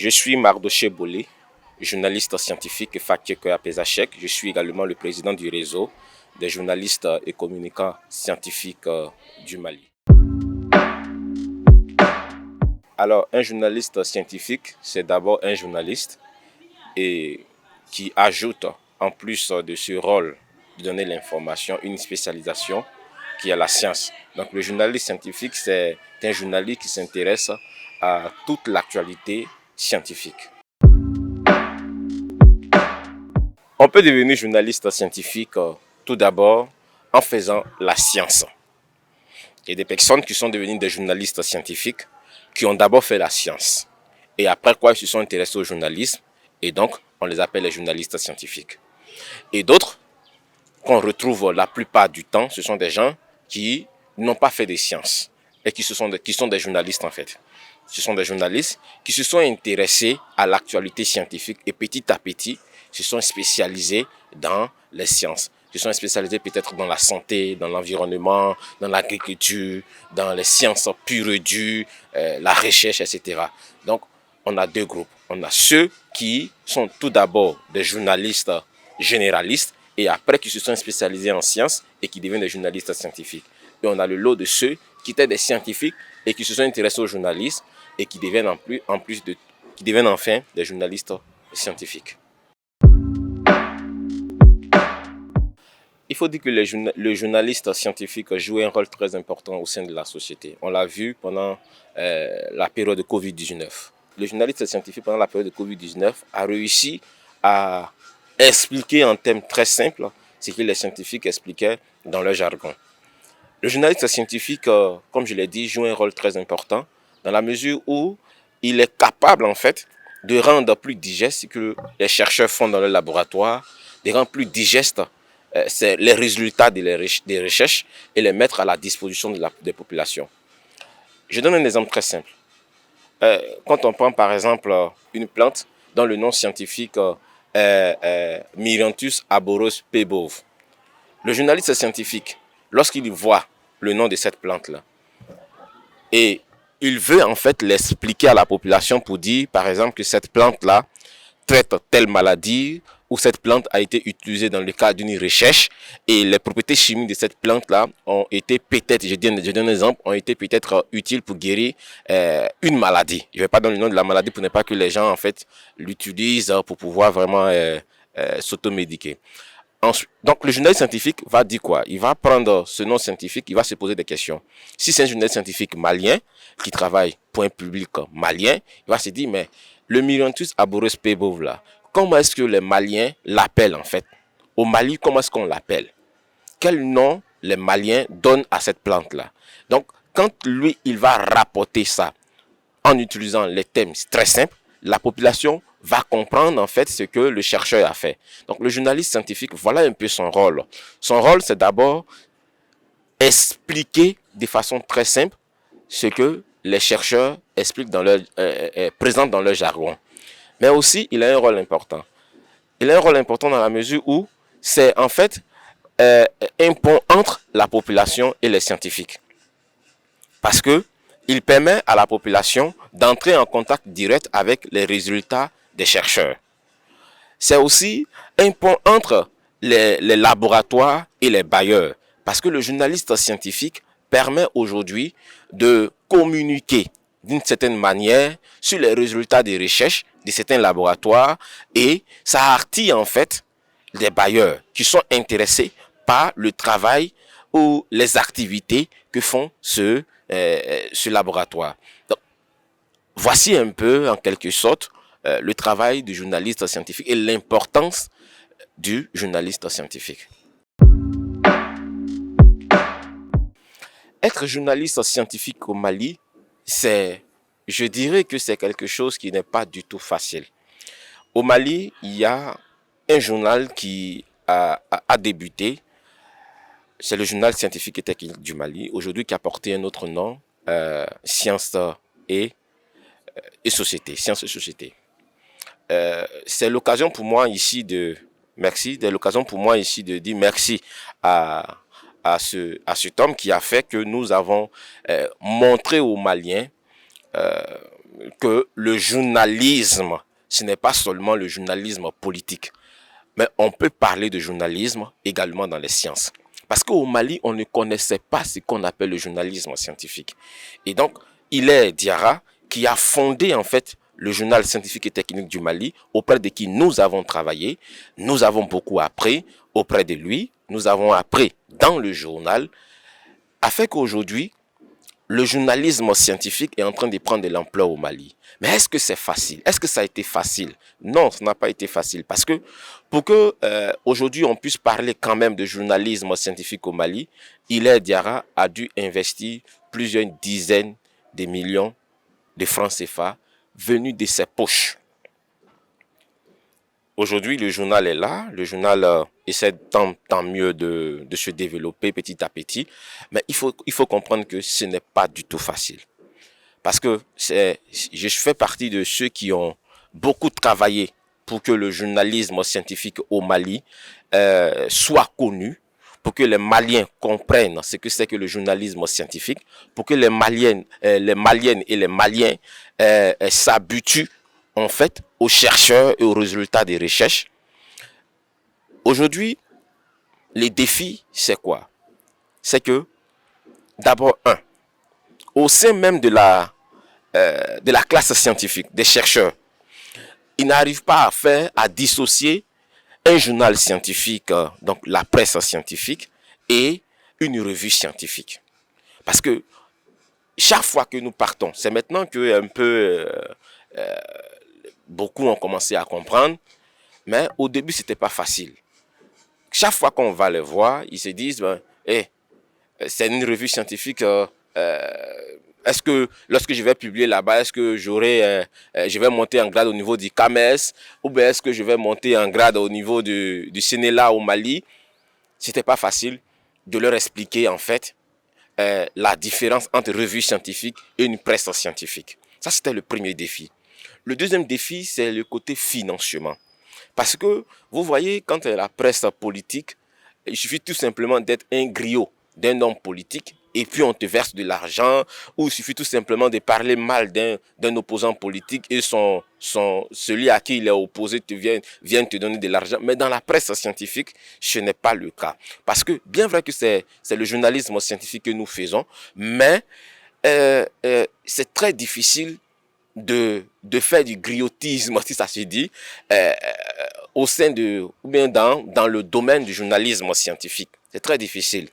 Je suis Mardoché Bolé, journaliste scientifique et fact-checker à Pesachek. Je suis également le président du réseau des journalistes et communicants scientifiques du Mali. Alors, un journaliste scientifique, c'est d'abord un journaliste et qui ajoute, en plus de ce rôle de donner l'information, une spécialisation qui est la science. Donc, le journaliste scientifique, c'est un journaliste qui s'intéresse à toute l'actualité scientifique. On peut devenir journaliste scientifique tout d'abord en faisant la science. Il y a des personnes qui sont devenues des journalistes scientifiques qui ont d'abord fait la science. Et après quoi, ils se sont intéressés au journalisme. Et donc, on les appelle les journalistes scientifiques. Et d'autres, qu'on retrouve la plupart du temps, ce sont des gens qui n'ont pas fait des sciences et qui sont des journalistes en fait. Ce sont des journalistes qui se sont intéressés à l'actualité scientifique et petit à petit se sont spécialisés dans les sciences. Se sont spécialisés peut-être dans la santé, dans l'environnement, dans l'agriculture, dans les sciences pures et dures, la recherche, etc. Donc, on a deux groupes. On a ceux qui sont tout d'abord des journalistes généralistes et après qui se sont spécialisés en sciences et qui deviennent des journalistes scientifiques. Et on a le lot de ceux qui étaient des scientifiques et qui se sont intéressés aux journalistes et qui deviennent enfin des journalistes scientifiques. Il faut dire que le journaliste scientifique joue un rôle très important au sein de la société. On l'a vu pendant la période de Covid-19. Le journaliste scientifique pendant la période de Covid-19 a réussi à expliquer en termes très simples ce que les scientifiques expliquaient dans leur jargon. Le journaliste scientifique, comme je l'ai dit, joue un rôle très important dans la mesure où il est capable en fait de rendre plus digeste ce que les chercheurs font dans leur laboratoire, de rendre plus digeste c'est les résultats des recherches et les mettre à la disposition des populations. Je donne un exemple très simple. Quand on prend par exemple une plante dont le nom scientifique est Myranttus arboreus pebove, le journaliste scientifique, lorsqu'il voit le nom de cette plante-là, et il veut en fait l'expliquer à la population pour dire par exemple que cette plante-là traite telle maladie, où cette plante a été utilisée dans le cadre d'une recherche et les propriétés chimiques de cette plante-là ont été peut-être, je donne un exemple, ont été peut-être utiles pour guérir une maladie. Je ne vais pas donner le nom de la maladie pour ne pas que les gens en fait l'utilisent pour pouvoir vraiment s'automédiquer. Donc le journaliste scientifique va dire quoi? Il va prendre ce nom scientifique, il va se poser des questions. Si c'est un journaliste scientifique malien qui travaille pour un public malien, il va se dire mais le Myranttus arboreus pebove là, comment est-ce que les Maliens l'appellent en fait? Au Mali, comment est-ce qu'on l'appelle? Quel nom les Maliens donnent à cette plante-là? Donc, quand lui, il va rapporter ça en utilisant les thèmes très simples, la population va comprendre en fait ce que le chercheur a fait. Donc, le journaliste scientifique, voilà un peu son rôle. Son rôle, c'est d'abord expliquer de façon très simple ce que les chercheurs expliquent présentent dans leur jargon. Mais aussi, il a un rôle important. Il a un rôle important dans la mesure où c'est en fait un pont entre la population et les scientifiques. Parce que il permet à la population d'entrer en contact direct avec les résultats des chercheurs. C'est aussi un pont entre les laboratoires et les bailleurs. Parce que le journaliste scientifique permet aujourd'hui de communiquer d'une certaine manière sur les résultats des recherches de certains laboratoires et ça attire en fait des bailleurs qui sont intéressés par le travail ou les activités que font ce laboratoire. Donc, voici un peu en quelque sorte le travail du journaliste scientifique et l'importance du journaliste scientifique. Être journaliste scientifique au Mali, je dirais que c'est quelque chose qui n'est pas du tout facile. Au Mali, il y a un journal qui a débuté, c'est le journal scientifique et technique du Mali, aujourd'hui qui a porté un autre nom, Sciences et Société, Sciences et Société. C'est l'occasion pour moi ici de dire merci à cet homme qui a fait que nous avons montré aux Maliens que le journalisme, ce n'est pas seulement le journalisme politique, mais on peut parler de journalisme également dans les sciences. Parce qu'au Mali, on ne connaissait pas ce qu'on appelle le journalisme scientifique. Et donc, il est Diarra qui a fondé en fait le journal scientifique et technique du Mali, auprès de qui nous avons travaillé. Nous avons beaucoup appris auprès de lui. Nous avons appris dans le journal, afin qu'aujourd'hui, le journalisme scientifique est en train de prendre de l'ampleur au Mali. Mais est-ce que c'est facile? Est-ce que ça a été facile? Non, ça n'a pas été facile. Parce que pour que aujourd'hui on puisse parler quand même de journalisme scientifique au Mali, Hilaire Diarra a dû investir plusieurs dizaines de millions de francs CFA venus de ses poches. Aujourd'hui, le journal est là. Le journal essaie tant mieux de se développer petit à petit. Mais il faut comprendre que ce n'est pas du tout facile. Parce que je fais partie de ceux qui ont beaucoup travaillé pour que le journalisme scientifique au Mali soit connu, pour que les Maliens comprennent ce que c'est que le journalisme scientifique, pour que les Maliennes et les Maliens s'habituent en fait aux chercheurs et aux résultats des recherches. Aujourd'hui, les défis, c'est quoi? C'est que, d'abord, au sein même de la classe scientifique, des chercheurs, ils n'arrivent pas à dissocier un journal scientifique, donc la presse scientifique, et une revue scientifique. Parce que chaque fois que nous partons, c'est maintenant que un peu beaucoup ont commencé à comprendre, mais au début c'était pas facile. Chaque fois qu'on va les voir, ils se disent c'est une revue scientifique. Est-ce que lorsque je vais publier là-bas, est-ce que je vais monter en grade au niveau du CAMES, ou bien est-ce que je vais monter en grade au niveau du Sénéla au Mali? C'était pas facile de leur expliquer en fait la différence entre revue scientifique et une presse scientifique. Ça, c'était le premier défi. Le deuxième défi, c'est le côté financement. Parce que, vous voyez, quand la presse politique, il suffit tout simplement d'être un griot d'un homme politique et puis on te verse de l'argent, ou il suffit tout simplement de parler mal d'un opposant politique et celui à qui il est opposé vient te donner de l'argent. Mais dans la presse scientifique, ce n'est pas le cas. Parce que, bien vrai que c'est le journalisme scientifique que nous faisons, mais c'est très difficile de faire du griotisme, si ça se dit, au sein ou bien dans le domaine du journalisme scientifique. C'est très difficile.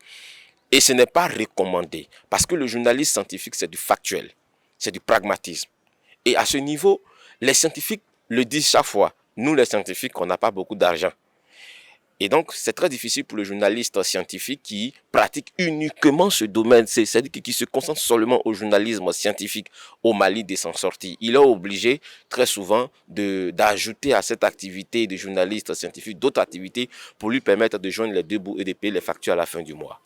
Et ce n'est pas recommandé. Parce que le journalisme scientifique, c'est du factuel. C'est du pragmatisme. Et à ce niveau, les scientifiques le disent chaque fois. Nous, les scientifiques, on n'a pas beaucoup d'argent. Et donc, c'est très difficile pour le journaliste scientifique qui pratique uniquement ce domaine, c'est-à-dire qui se concentre seulement au journalisme scientifique au Mali de s'en sortir. Il est obligé très souvent d'ajouter à cette activité de journaliste scientifique d'autres activités pour lui permettre de joindre les deux bouts et de payer les factures à la fin du mois.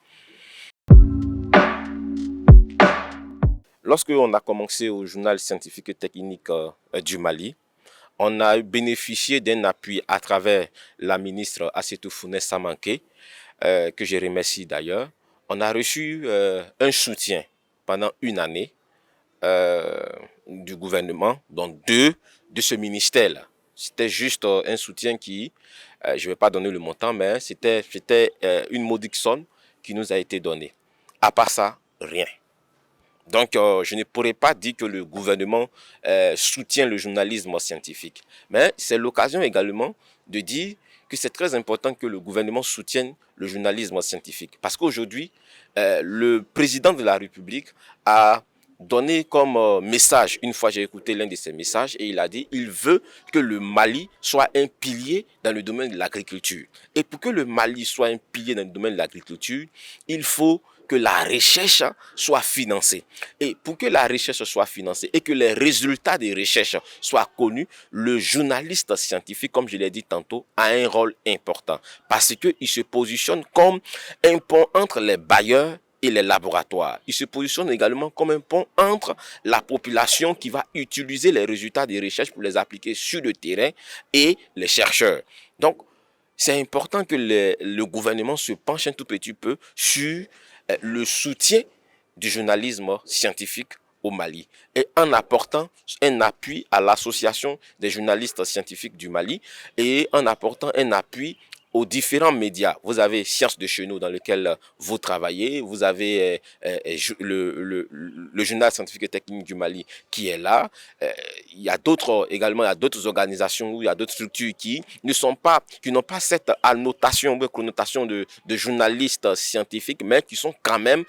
Lorsque on a commencé au journal scientifique et technique du Mali, on a bénéficié d'un appui à travers la ministre Assetou Founé Samanké, que je remercie d'ailleurs. On a reçu un soutien pendant une année du gouvernement, donc de ce ministère-là. C'était juste un soutien qui, je ne vais pas donner le montant, mais c'était une modique somme qui nous a été donnée. À part ça, rien. Donc, je ne pourrais pas dire que le gouvernement soutient le journalisme scientifique. Mais c'est l'occasion également de dire que c'est très important que le gouvernement soutienne le journalisme scientifique. Parce qu'aujourd'hui, le président de la République a donné comme message, une fois j'ai écouté l'un de ses messages, et il a dit il veut que le Mali soit un pilier dans le domaine de l'agriculture. Et pour que le Mali soit un pilier dans le domaine de l'agriculture, il faut que la recherche soit financée. Et pour que la recherche soit financée et que les résultats des recherches soient connus, le journaliste scientifique, comme je l'ai dit tantôt, a un rôle important. Parce qu'il se positionne comme un pont entre les bailleurs et les laboratoires. Il se positionne également comme un pont entre la population qui va utiliser les résultats des recherches pour les appliquer sur le terrain et les chercheurs. Donc, c'est important que le gouvernement se penche un tout petit peu sur le soutien du journalisme scientifique au Mali et en apportant un appui à l'association des journalistes scientifiques du Mali et en apportant un appui aux différents médias. Vous avez Sciences de chez nous dans lequel vous travaillez, vous avez le journal scientifique et technique du Mali qui est là. Il y a d'autres également, il y a d'autres organisations, il y a d'autres structures qui n'ont pas cette annotation ou connotation de journalistes scientifiques, mais qui sont quand même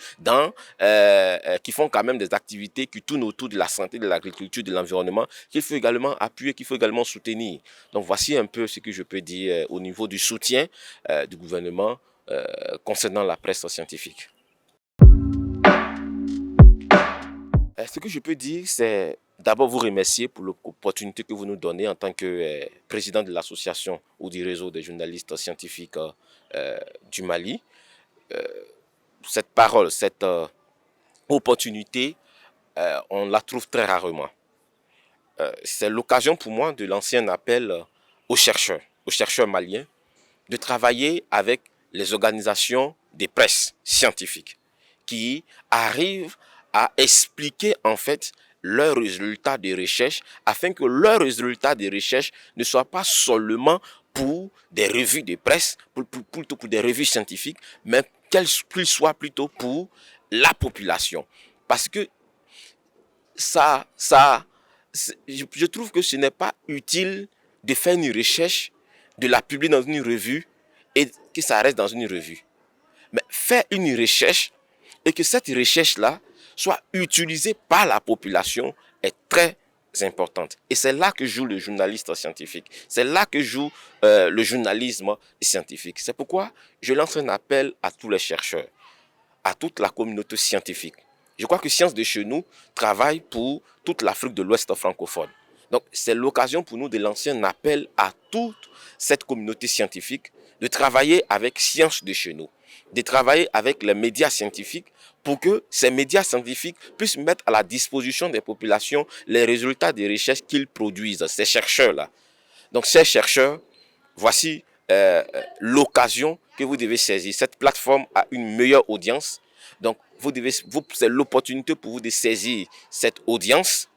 qui font quand même des activités qui tournent autour de la santé, de l'agriculture, de l'environnement, qu'il faut également appuyer, qu'il faut également soutenir. Donc voici un peu ce que je peux dire au niveau du soutien du gouvernement concernant la presse scientifique. Ce que je peux dire, c'est d'abord vous remercier pour l'opportunité que vous nous donnez en tant que président de l'association ou du réseau des journalistes scientifiques du Mali. Cette parole, cette opportunité, on la trouve très rarement. C'est l'occasion pour moi de lancer un appel aux chercheurs maliens, de travailler avec les organisations des presses scientifiques qui arrivent à expliquer en fait leurs résultats de recherche afin que leurs résultats de recherche ne soient pas seulement pour des revues de presse, plutôt pour des revues scientifiques, mais qu'ils soient plutôt pour la population. Parce que je trouve que ce n'est pas utile de faire une recherche, de la publier dans une revue et que ça reste dans une revue. Mais faire une recherche et que cette recherche-là soit utilisée par la population est très importante. Et c'est là que joue le journaliste scientifique. C'est là que joue le journalisme scientifique. C'est pourquoi je lance un appel à tous les chercheurs, à toute la communauté scientifique. Je crois que Sciences de chez nous travaille pour toute l'Afrique de l'Ouest francophone. Donc, c'est l'occasion pour nous de lancer un appel à toute cette communauté scientifique de travailler avec Sciences de chez nous, de travailler avec les médias scientifiques pour que ces médias scientifiques puissent mettre à la disposition des populations les résultats des recherches qu'ils produisent, ces chercheurs-là. Donc, ces chercheurs, voici l'occasion que vous devez saisir. Cette plateforme a une meilleure audience. Donc, c'est l'opportunité pour vous de saisir cette audience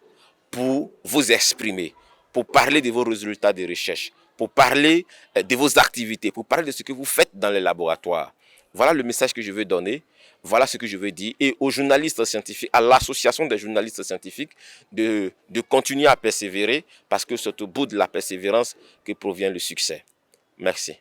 pour vous exprimer, pour parler de vos résultats de recherche, pour parler de vos activités, pour parler de ce que vous faites dans les laboratoires. Voilà le message que je veux donner, voilà ce que je veux dire. Et aux journalistes scientifiques, à l'association des journalistes scientifiques, de continuer à persévérer, parce que c'est au bout de la persévérance que provient le succès. Merci.